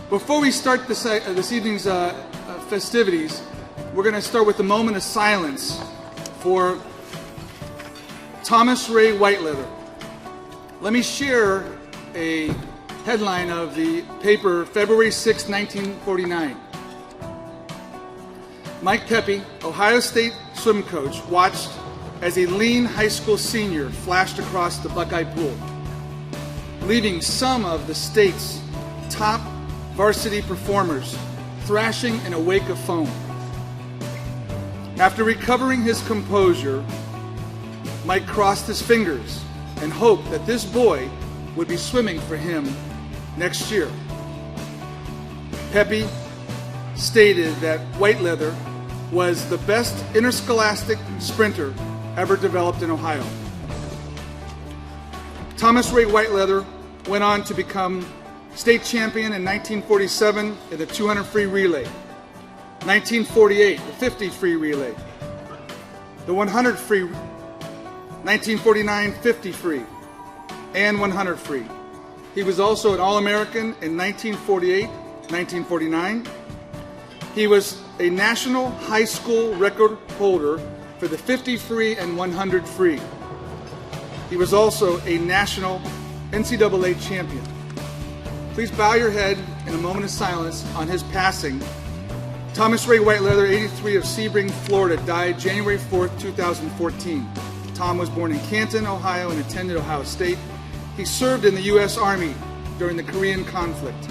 Before we start this evening's festivities, we're going to start with a moment of silence for Thomas Ray Whiteleather. Let me share a headline of the paper, February 6, 1949. Mike Pepe, Ohio State swim coach, watched as a lean high school senior flashed across the Buckeye Pool, leaving some of the state's top varsity performers thrashing in a wake of foam. After recovering his composure, Mike crossed his fingers and hoped that this boy would be swimming for him next year. Pepe stated that Whiteleather was the best interscholastic sprinter ever developed in Ohio. Thomas Ray Whiteleather went on to become state champion in 1947 in the 200 free relay, 1948 the 50 free relay, the 100 free, 1949 50 free, and 100 free. He was also an All-American in 1948, 1949. He was a national high school record holder for the 50 free and 100 free. He was also a national NCAA champion. Please bow your head in a moment of silence on his passing. Thomas Ray Whiteleather, 83, of Sebring, Florida, died January 4th, 2014. Tom was born in Canton, Ohio, and attended Ohio State. He served in the U.S. Army during the Korean conflict.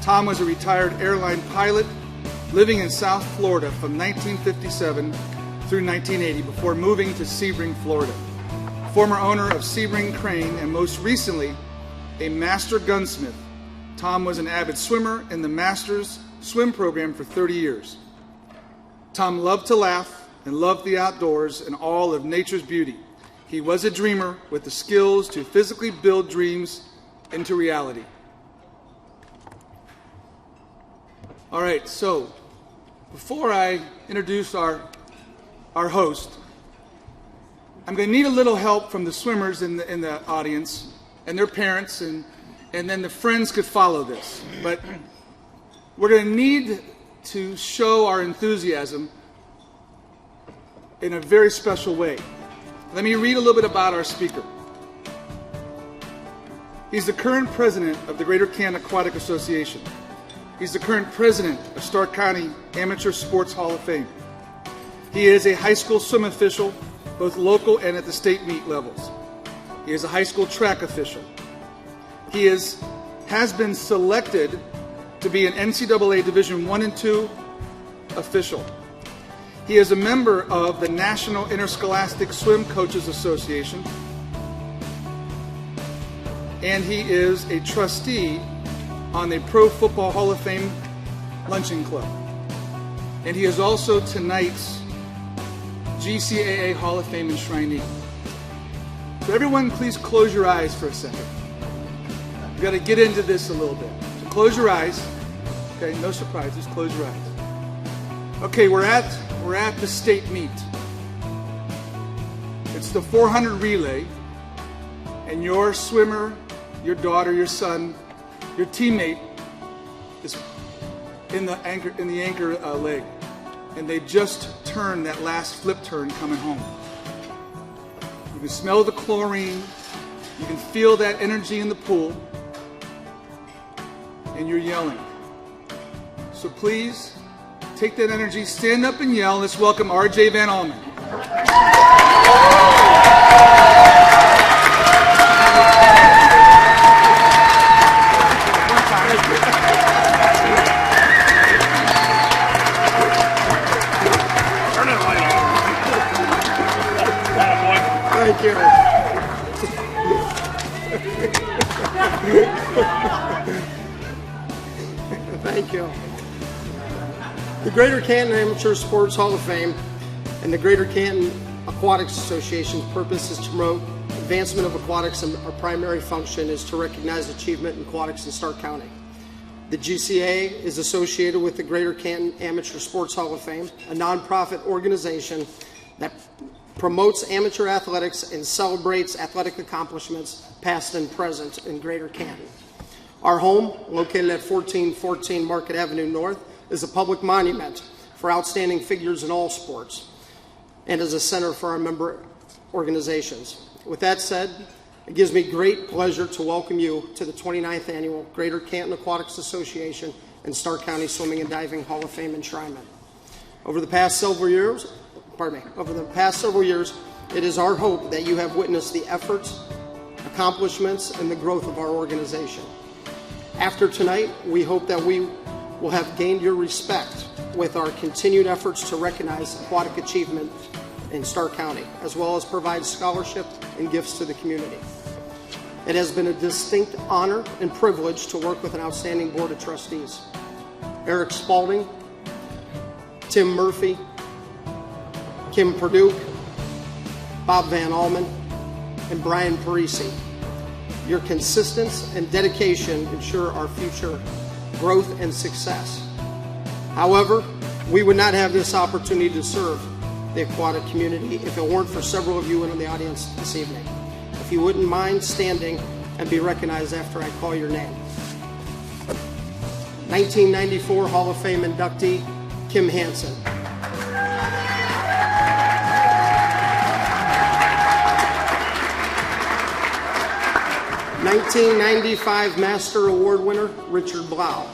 Tom was a retired airline pilot living in South Florida from 1957 through 1980 before moving to Sebring, Florida. Former owner of Sebring Crane and most recently a master gunsmith, Tom was an avid swimmer in the Masters swim program for 30 years. Tom loved to laugh and loved the outdoors and all of nature's beauty. He was a dreamer with the skills to physically build dreams into reality. All right, so before I introduce our host, I'm going to need a little help from the swimmers in the audience and their parents, and then the friends could follow this. But we're going to need to show our enthusiasm in a very special way. Let me read a little bit about our speaker. He's the current president of the Greater Canton Aquatic Association. He's the current president of Stark County Amateur Sports Hall of Fame. He is a high school swim official, both local and at the state meet levels. He is a high school track official. He has been selected to be an NCAA Division I and II official. He is a member of the National Interscholastic Swim Coaches Association, and he is a trustee on the Pro Football Hall of Fame Luncheon Club. And he is also tonight's GCAA Hall of Fame enshrinee. So everyone, please close your eyes for a second. We've got to get into this a little bit. So close your eyes. Okay, no surprises. Close your eyes. Okay, we're at the state meet. It's the 400 relay, and your swimmer, your daughter, your son, your teammate is in the anchor leg, and they just turned that last flip turn coming home. You can smell the chlorine, you can feel that energy in the pool, and you're yelling. So please take that energy, stand up and yell. Let's welcome R.J. Van Allman. Thank you. Thank you. The Greater Canton Amateur Sports Hall of Fame and the Greater Canton Aquatics Association's purpose is to promote advancement of aquatics, and our primary function is to recognize achievement in aquatics in Stark County. The GCA is associated with the Greater Canton Amateur Sports Hall of Fame, a nonprofit organization that promotes amateur athletics and celebrates athletic accomplishments past and present in Greater Canton. Our home, located at 1414 Market Avenue North, is a public monument for outstanding figures in all sports and is a center for our member organizations. With that said, it gives me great pleasure to welcome you to the 29th Annual Greater Canton Aquatics Association and Stark County Swimming and Diving Hall of Fame enshrinement. Over the past several years, it is our hope that you have witnessed the efforts, accomplishments, and the growth of our organization. After tonight, we hope that we will have gained your respect with our continued efforts to recognize aquatic achievement in Stark County, as well as provide scholarship and gifts to the community. It has been a distinct honor and privilege to work with an outstanding board of trustees. Eric Spalding, Tim Murphy, Kim Perdue, Bob Van Allman, and Brian Parisi. Your consistency and dedication ensure our future growth and success. However, we would not have this opportunity to serve the aquatic community if it weren't for several of you in the audience this evening. If you wouldn't mind standing and be recognized after I call your name. 1994 Hall of Fame inductee, Kim Hansen. 1995 Master Award winner, Richard Blau.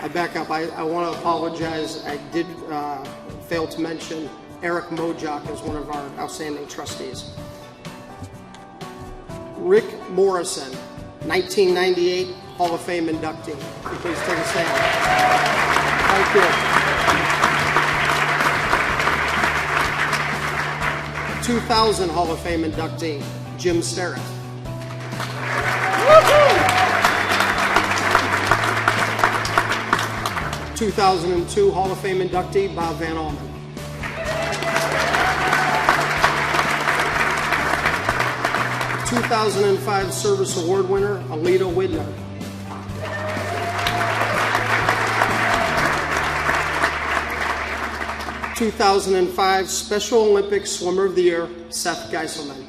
I back up. I want to apologize. I did fail to mention Eric Mojak is one of our outstanding trustees. Rick Morrison, 1998 Hall of Fame inductee. Please take a stand. Thank you. 2000 Hall of Fame inductee, Jim Starrett. 2002 Hall of Fame inductee, Bob Van Allman. 2005 Service Award winner, Alita Widner. 2005 Special Olympics Swimmer of the Year, Seth Geiselman.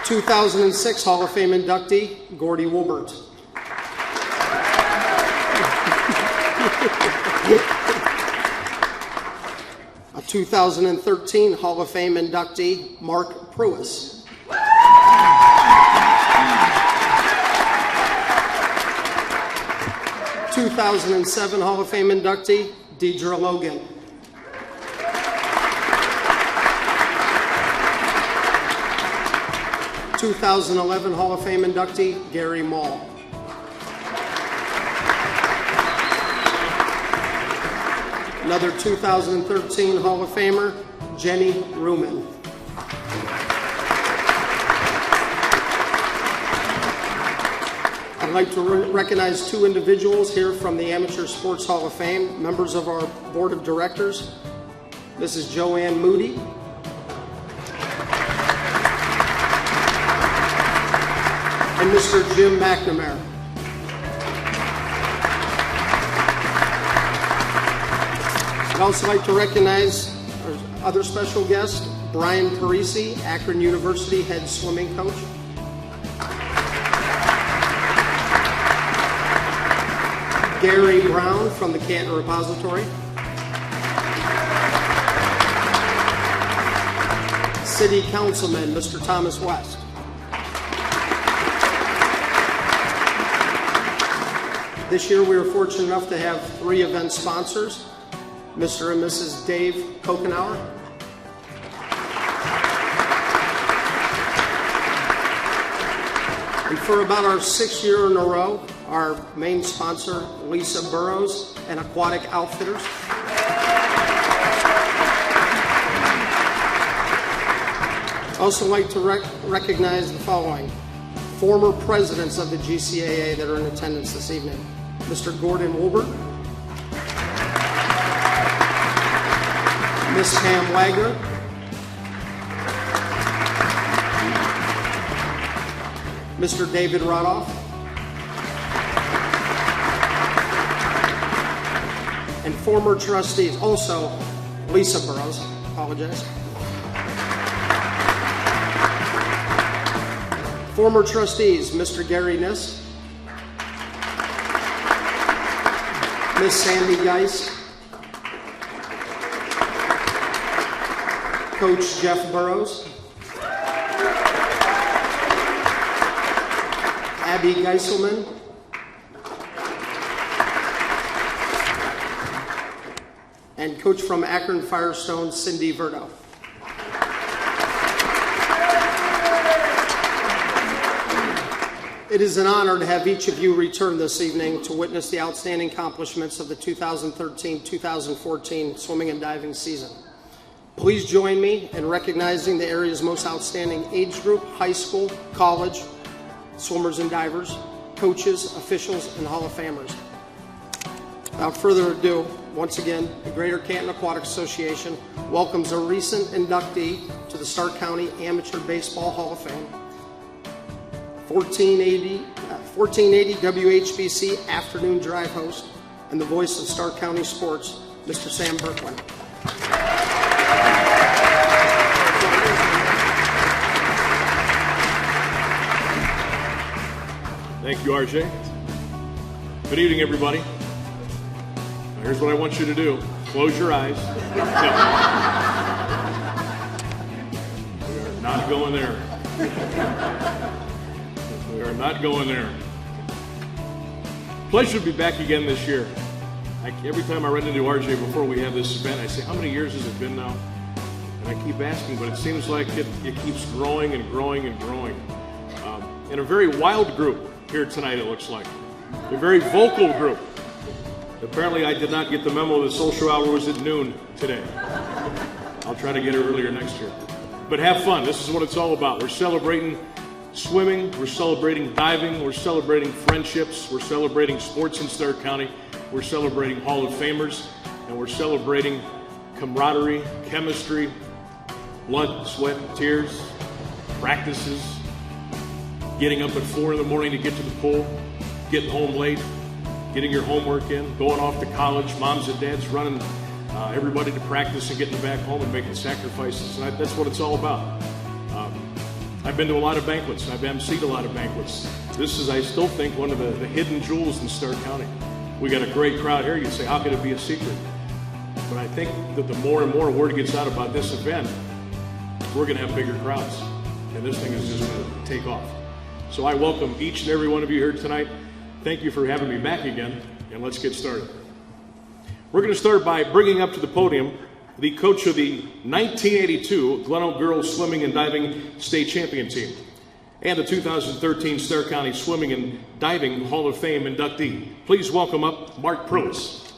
2006 Hall of Fame inductee, Gordy Wilbert. 2013 Hall of Fame inductee, Mark Pruis. 2007 Hall of Fame inductee, Deidre Logan. 2011 Hall of Fame inductee, Gary Mall. Another 2013 Hall of Famer, Jenny Ruman. I'd like to recognize two individuals here from the Amateur Sports Hall of Fame, members of our Board of Directors. Mrs. Joanne Moody. And Mr. Jim McNamara. I'd also like to recognize our other special guest, Brian Parisi, Akron University head swimming coach. Gary Brown from the Canton Repository. City Councilman, Mr. Thomas West. This year we were fortunate enough to have 3 event sponsors, Mr. and Mrs. Dave Kokenauer, and for about our 6th year in a row, our main sponsor, Lisa Burrows and Aquatic Outfitters. I'd also like to recognize the following former presidents of the GCAA that are in attendance this evening. Mr. Gordon Wilbert, Miss Pam Wagner, Mr. David Rodoff, and former trustees, also Lisa Burrows, apologize. Former trustees, Mr. Gary Niss, Miss Sandy Geis, Coach Jeff Burrows, Abby Geiselman, and coach from Akron Firestone, Cindy Verdo. It is an honor to have each of you return this evening to witness the outstanding accomplishments of the 2013-2014 swimming and diving season. Please join me in recognizing the area's most outstanding age group, high school, college, swimmers and divers, coaches, officials, and Hall of Famers. Without further ado, once again, the Greater Canton Aquatics Association welcomes a recent inductee to the Stark County Amateur Baseball Hall of Fame, 1480 WHBC afternoon drive host, and the voice of Stark County sports, Mr. Sam Berkman. Thank you, RJ. Good evening, everybody. Now, here's what I want you to do. Close your eyes. No. We are not going there. We are not going there. Pleasure to be back again this year. Every time I run into RJ before we have this event, I say, how many years has it been now? And I keep asking, but it seems like it keeps growing and growing and growing. And a very wild group here tonight, it looks like. A very vocal group. Apparently I did not get the memo that social hour was at noon today. I'll try to get it earlier next year. But have fun. This is what it's all about. We're celebrating swimming, we're celebrating diving, we're celebrating friendships, we're celebrating sports in Stark County, we're celebrating Hall of Famers, and we're celebrating camaraderie, chemistry, blood, sweat, tears, practices, getting up at 4 in the morning to get to the pool, getting home late, getting your homework in, going off to college, moms and dads running everybody to practice and getting back home and making sacrifices. And that's what it's all about. I've been to a lot of banquets. I've emceed a lot of banquets. This is, I still think, one of the hidden jewels in Stark County. We got a great crowd here. You'd say, how could it be a secret? But I think that the more and more word gets out about this event, we're going to have bigger crowds. And this thing is just going to take off. So I welcome each and every one of you here tonight. Thank you for having me back again, and let's get started. We're going to start by bringing up to the podium the coach of the 1982 Glen Oak Girls Swimming and Diving State Champion Team and the 2013 Stark County Swimming and Diving Hall of Fame inductee. Please welcome up Mark Perlis.